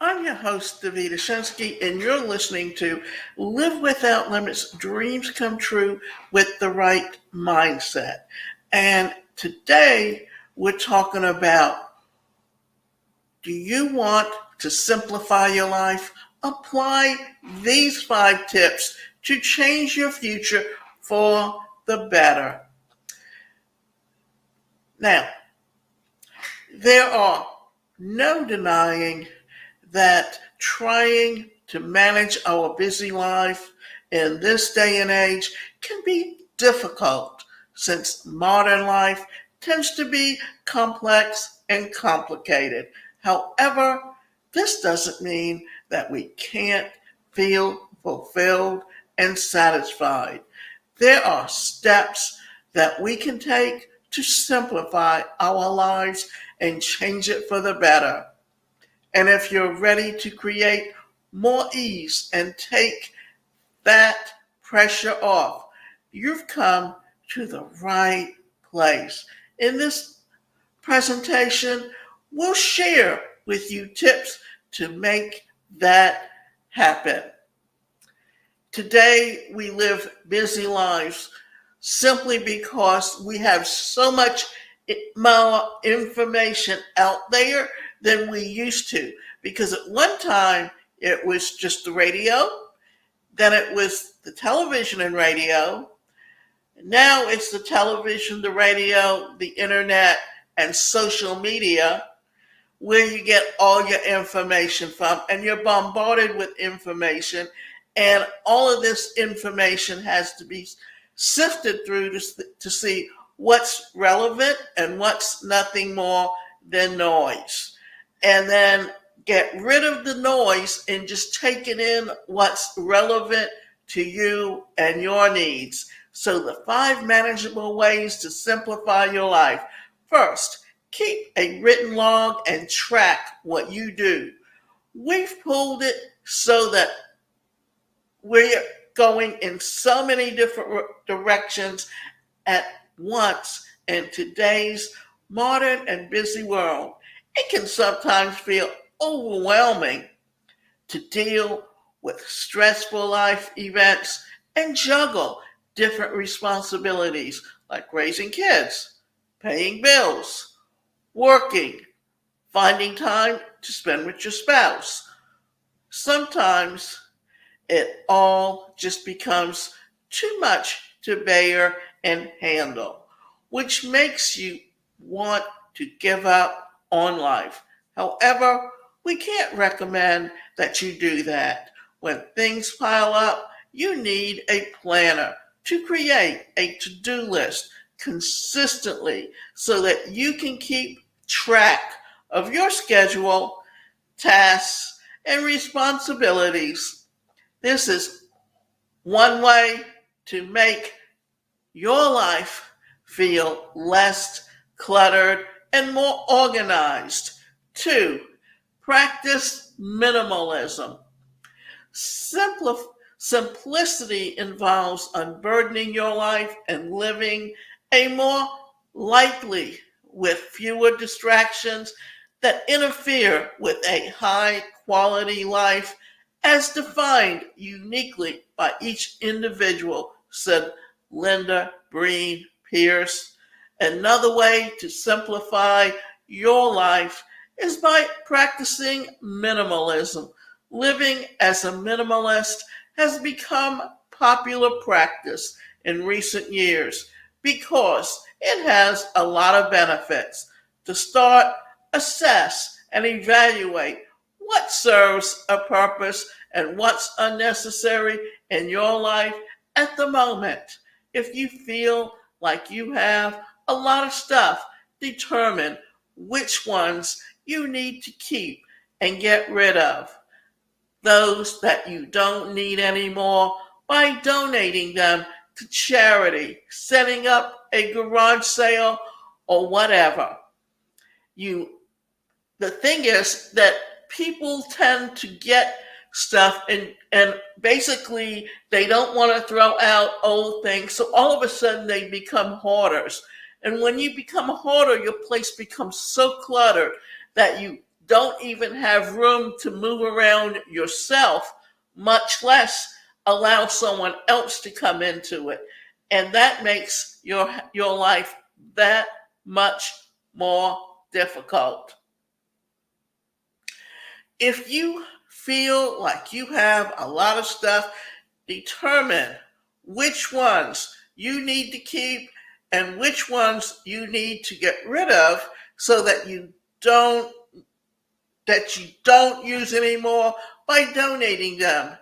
I'm your host, Davida Shensky, and you're listening to Live Without Limits, Dreams Come True with the Right Mindset. And today we're talking about, do you want to simplify your life? Apply these 5 tips to change your future for the better. Now, there are no denying that trying to manage our busy life in this day and age can be difficult, since modern life tends to be complex and complicated. However, this doesn't mean that we can't feel fulfilled and satisfied. There are steps that we can take to simplify our lives and change it for the better. And if you're ready to create more ease and take that pressure off, you've come to the right place. In this presentation, we'll share with you tips to make that happen. Today, we live busy lives simply because we have so much more information out there than we used to. Because at one time, it was just the radio, then it was the television and radio. Now it's the television, the radio, the internet, and social media where you get all your information from, and you're bombarded with information, and all of this information has to be sifted through to see what's relevant and what's nothing more than noise. And then get rid of the noise and just take it in what's relevant to you and your needs. So the 5 manageable ways to simplify your life. First, keep a written log and track what you do. We've pulled it so that we're going in so many different directions at once in today's modern and busy world. It can sometimes feel overwhelming to deal with stressful life events and juggle different responsibilities like raising kids, paying bills, working, finding time to spend with your spouse. Sometimes it all just becomes too much to bear and handle, which makes you want to give up on life. However, we can't recommend that you do that. When things pile up, you need a planner to create a to-do list consistently so that you can keep track of your schedule, tasks, and responsibilities. This is one way to make your life feel less cluttered and more organized. 2, practice minimalism. Simplicity involves unburdening your life and living a more lightly with fewer distractions that interfere with a high quality life as defined uniquely by each individual, said Linda Breen Pierce. Another way to simplify your life is by practicing minimalism. Living as a minimalist has become popular practice in recent years because it has a lot of benefits. To start, assess and evaluate what serves a purpose and what's unnecessary in your life at the moment. If you feel like you have a lot of stuff, determine which ones you need to keep and get rid of. Those that you don't need anymore by donating them to charity, setting up a garage sale, or whatever. The thing is that people tend to get stuff and basically they don't want to throw out old things, so all of a sudden they become hoarders. And when you become a hoarder, your place becomes so cluttered that you don't even have room to move around yourself, much less allow someone else to come into it. And that makes your life that much more difficult. If you feel like you have a lot of stuff, determine which ones you need to keep and which ones you need to get rid of so that don't you don't use anymore by donating them.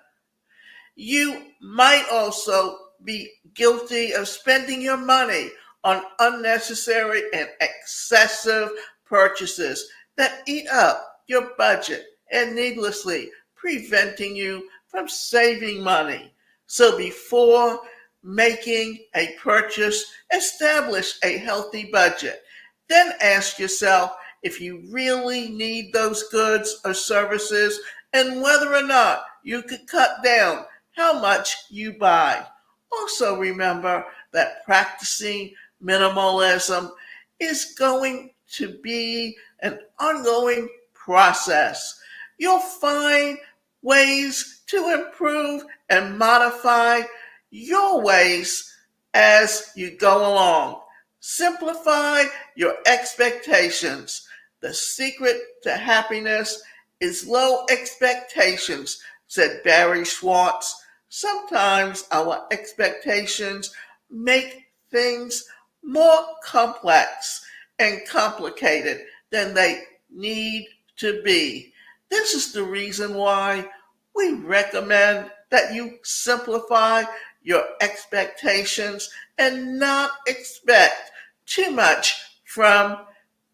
You might also be guilty of spending your money on unnecessary and excessive purchases that eat up your budget and needlessly preventing you from saving money. So before making a purchase, establish a healthy budget. Then ask yourself if you really need those goods or services and whether or not you could cut down how much you buy. Also remember that practicing minimalism is going to be an ongoing process. You'll find ways to improve and modify your ways as you go along. Simplify your expectations. The secret to happiness is low expectations, said Barry Schwartz. Sometimes our expectations make things more complex and complicated than they need to be. This is the reason why we recommend that you simplify your expectations and not expect too much from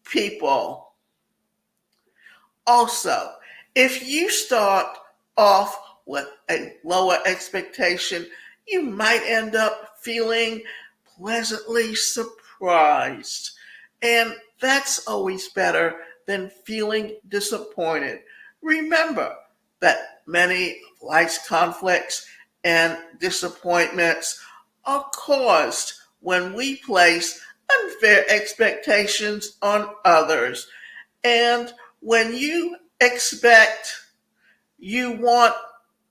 people. Also, if you start off with a lower expectation, you might end up feeling pleasantly surprised. And that's always better than feeling disappointed. Remember that many of life's conflicts and disappointments are caused when we place unfair expectations on others. And when you want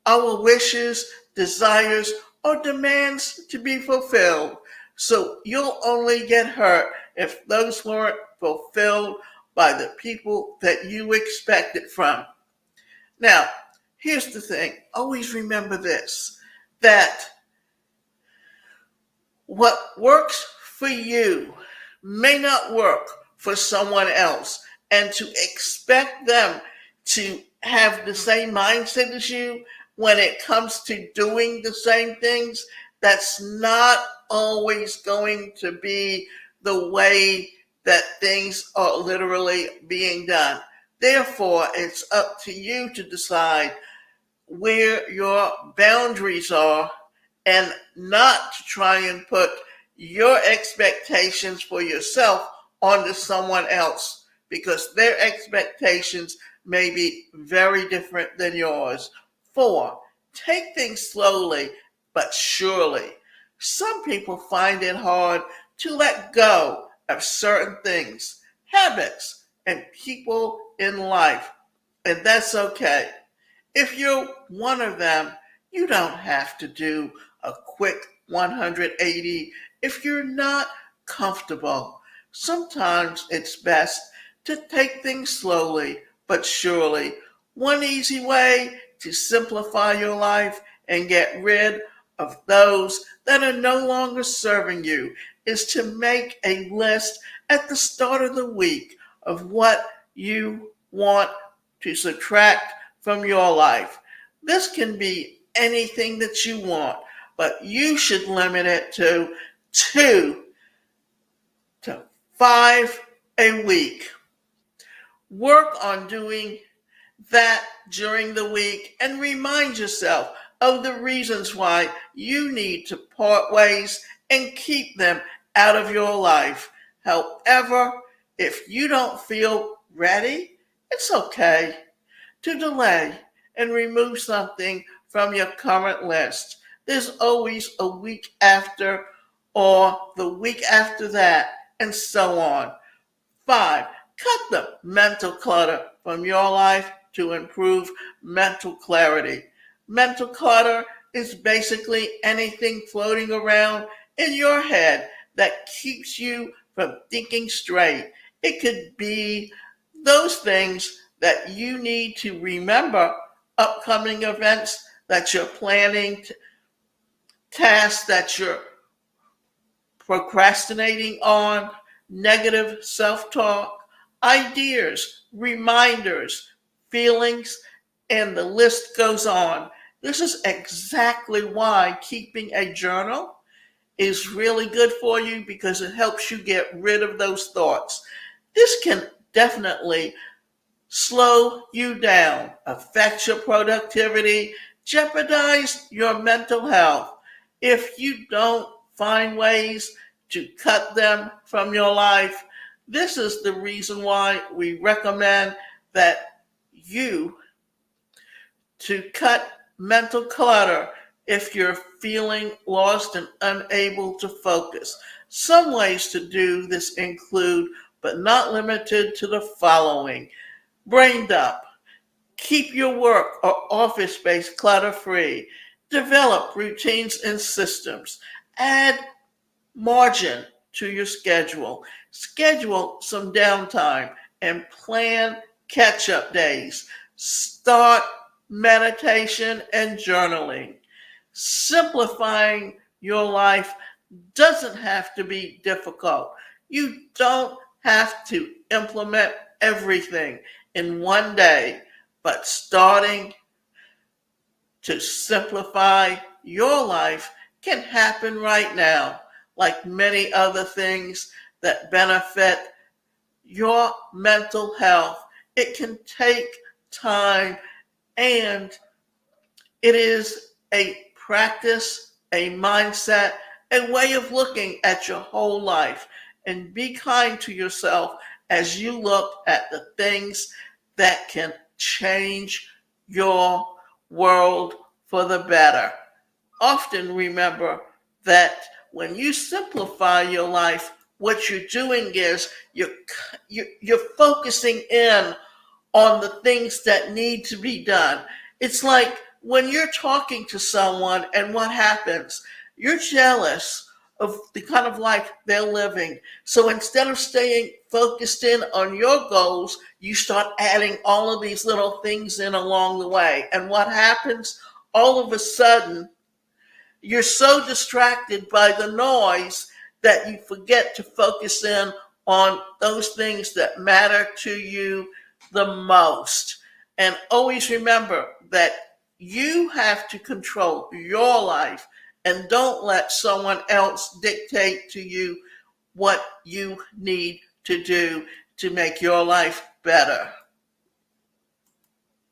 our wishes, desires, or demands to be fulfilled. So you'll only get hurt if those weren't fulfilled by the people that you expect it from. Now, here's the thing. Always remember this, that what works for you may not work for someone else. And to expect them to have the same mindset as you when it comes to doing the same things, that's not always going to be the way that things are literally being done. Therefore, it's up to you to decide where your boundaries are and not to try and put your expectations for yourself onto someone else because their expectations may be very different than yours. 4, take things slowly but surely. Some people find it hard to let go of certain things, habits, and people in life, and that's okay. If you're one of them, you don't have to do a quick 180 if you're not comfortable. Sometimes it's best to take things slowly but surely. One easy way to simplify your life and get rid of those that are no longer serving you is to make a list at the start of the week of what you want to subtract from your life. This can be anything that you want, but you should limit it to 2 to 5 a week. Work on doing that during the week and remind yourself of the reasons why you need to part ways and keep them out of your life. However, if you don't feel ready, it's okay to delay and remove something from your current list. There's always a week after or the week after that, and so on. 5, Cut the mental clutter from your life to improve mental clarity. Mental clutter is basically anything floating around in your head that keeps you from thinking straight. It could be those things that you need to remember, upcoming events that you're planning, tasks that you're procrastinating on, negative self talk, ideas, reminders, feelings, and the list goes on. This is exactly why keeping a journal is really good for you, because it helps you get rid of those thoughts. This can definitely slow you down, affect your productivity, jeopardize your mental health. If you don't find ways to cut them from your life, this is the reason why we recommend that you to cut mental clutter if you're feeling lost and unable to focus. Some ways to do this include, but not limited to, the following: brain dump. Keep your work or office space clutter free. Develop routines and systems. Add margin to your schedule. Schedule some downtime and plan catch up days. Start meditation and journaling. Simplifying your life doesn't have to be difficult. You don't have to implement everything in one day, but starting to simplify your life can happen right now, like many other things that benefit your mental health. It can take time, and it is a practice, a mindset, a way of looking at your whole life. And be kind to yourself as you look at the things that can change your world for the better. Often remember that when you simplify your life, what you're doing is you're focusing in on the things that need to be done. It's like when you're talking to someone and what happens, you're jealous of the kind of life they're living. So instead of staying focused in on your goals, you start adding all of these little things in along the way. And what happens? All of a sudden, you're so distracted by the noise that you forget to focus in on those things that matter to you the most. And always remember that you have to control your life, and don't let someone else dictate to you what you need to do to make your life better.